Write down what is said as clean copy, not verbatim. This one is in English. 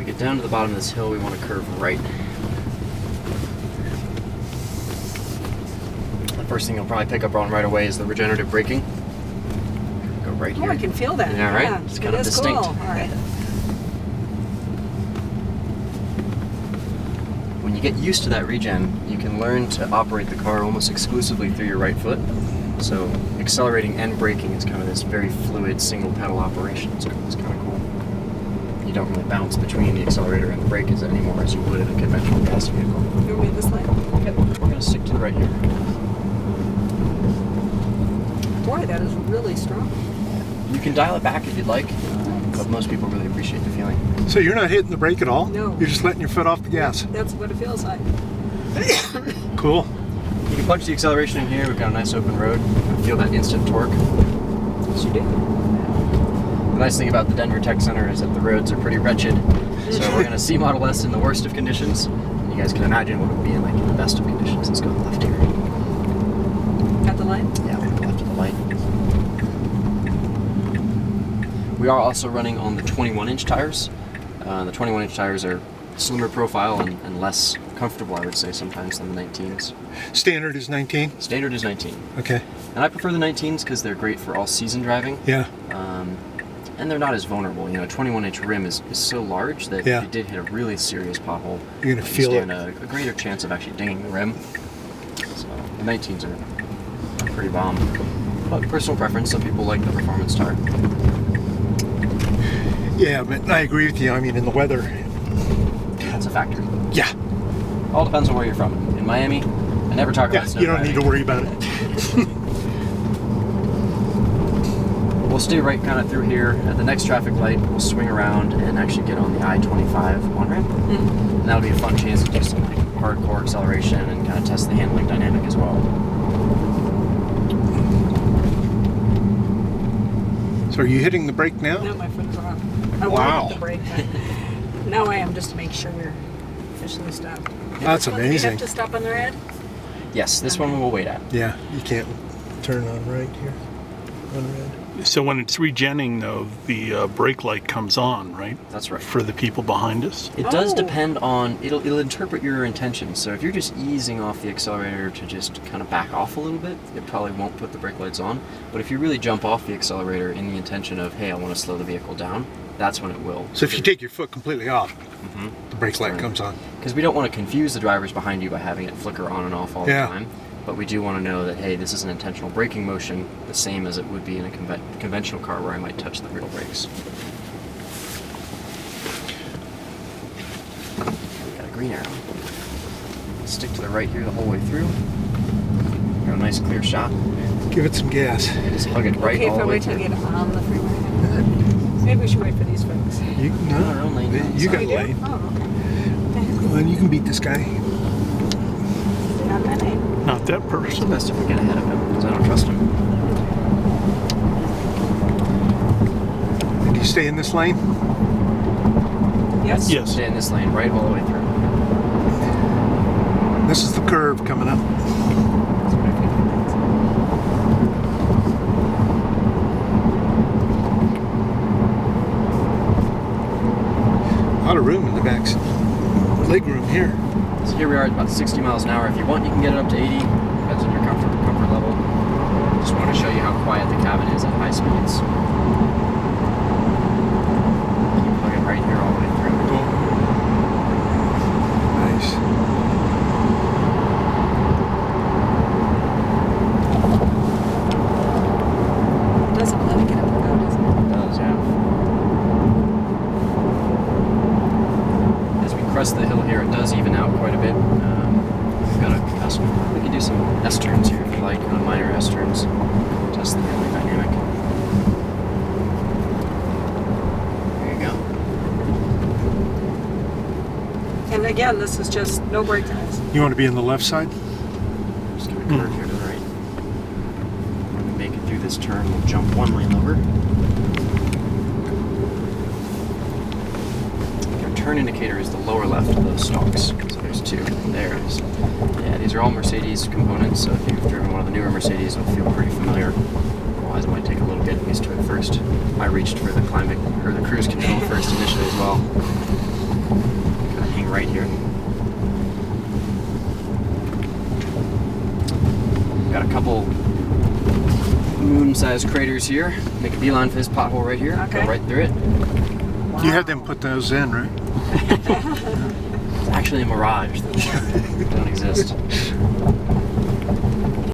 we get down to the bottom of this hill, we want to curve right. The first thing you'll probably pick up on right away is the regenerative braking. Go right here. Oh, I can feel that. Yeah, right? It's kind of distinct. Cool. All right. When you get used to that regen, you can learn to operate the car almost exclusively through your right foot. So accelerating and braking is kind of this very fluid single pedal operation. It's kind of cool. You don't really bounce between the accelerator and the brake anymore as you would in a conventional gas vehicle. You're with this lane? Yep, we're going to stick to the right here. Boy, that is really strong. You can dial it back if you'd like, but most people really appreciate the feeling. So you're not hitting the brake at all? No. You're just letting your foot off the gas? That's what it feels like. Cool. You can punch the acceleration in here. We've got a nice open road. Feel that instant torque. Yes, you do. The nice thing about the Denver Tech Center is that the roads are pretty wretched. So we're going to see Model S in the worst of conditions. And you guys can imagine what it would be like in the best of conditions. Let's go left here. Got the light? Yeah, we'll go left to the light. We are also running on the 21-inch tires. The 21-inch tires are slimmer profile and less comfortable, I would say, sometimes than the 19s. Standard is 19? Standard is 19. Okay. And I prefer the 19s because they're great for all-season driving. Yeah. And they're not as vulnerable. You know, a 21-inch rim is so large that if you did hit a really serious pothole, you're going to feel it. A greater chance of actually dinging the rim. So the 19s are pretty bomb. But personal preference, some people like the performance tire. Yeah, but I agree with you. I mean, in the weather. That's a factor. Yeah. All depends on where you're from. In Miami, I never talk about snow you don't driving. need to worry about it. We'll stay right kind of through here. At the next traffic light, we'll swing around and actually get on the I-25 on-ramp. Mm-hmm. And that'll be a fun chance to do some like, hardcore acceleration and kind of test the handling dynamic as well. So are you hitting the brake now? No, my foot's off. I Wow. hit the brake, but now I am just to make sure we're officially stopped. That's Do you amazing. have to stop on the red? Yes, this one we'll wait at. Yeah, you can't turn on right here. On red. So when it's regenning, though, the brake light comes on, right? That's right. For the people behind us? It does depend on, it'll interpret your intentions. So if you're just easing off the accelerator to just kind of back off a little bit, it probably won't put the brake lights on. But if you really jump off the accelerator in the intention of, hey, I want to slow the vehicle down, that's when it will. So if you take your foot completely off, the brake light comes on. Because we don't want to confuse the drivers behind you by having it flicker on and off all the time. But we do want to know that, hey, this is an intentional braking motion, the same as it would be in a conventional car where I might touch the real brakes. We got a green arrow. Stick to the right here the whole way through. Got a nice clear shot. Give it some gas. Just hug it right all the way Okay, if I wait till I through. get on the freeway. Maybe we should wait for these folks. You, No, our own lane. you got We do? lane. Oh, okay. Well, you can beat this guy. Not my name. Not that It's person. best if we get ahead of him, because I don't trust him. Did you stay in this lane? Yes? Yes. Stay in this lane right all the way through. This is the curve coming up. That's what I think. A lot of room in the back. Leg room here. So here we are at about 60 miles an hour. If you want, you can get it up to 80. Depends on your comfort level. Just want to show you how quiet the cabin is at high speeds. Keep plugging right here all the way through. Nice. It doesn't let it get up and down, does it? It does, yeah. As we crest the hill here, it does even out quite a bit. We've got a custom. We can do some S-turns here if you like, kind of minor S-turns. Test the handling dynamic. There you go. And again, this is just no brake lines. You want to be in the left side? Just gonna curve here to the right. When we make it through this turn, we'll jump one lane over. Our turn indicator is the lower left of those stalks. So there's two. There it is. Yeah, these are all Mercedes components, so if you've driven one of the newer Mercedes, it'll feel pretty familiar. Otherwise, it might take a little getting used to it first. I reached for the cruise control first initially as well. right here. Got a couple moon-sized craters here. Make a beeline for this pothole right here. Okay. Go right through it. You had them put those in, right? It's actually a mirage. Those don't exist.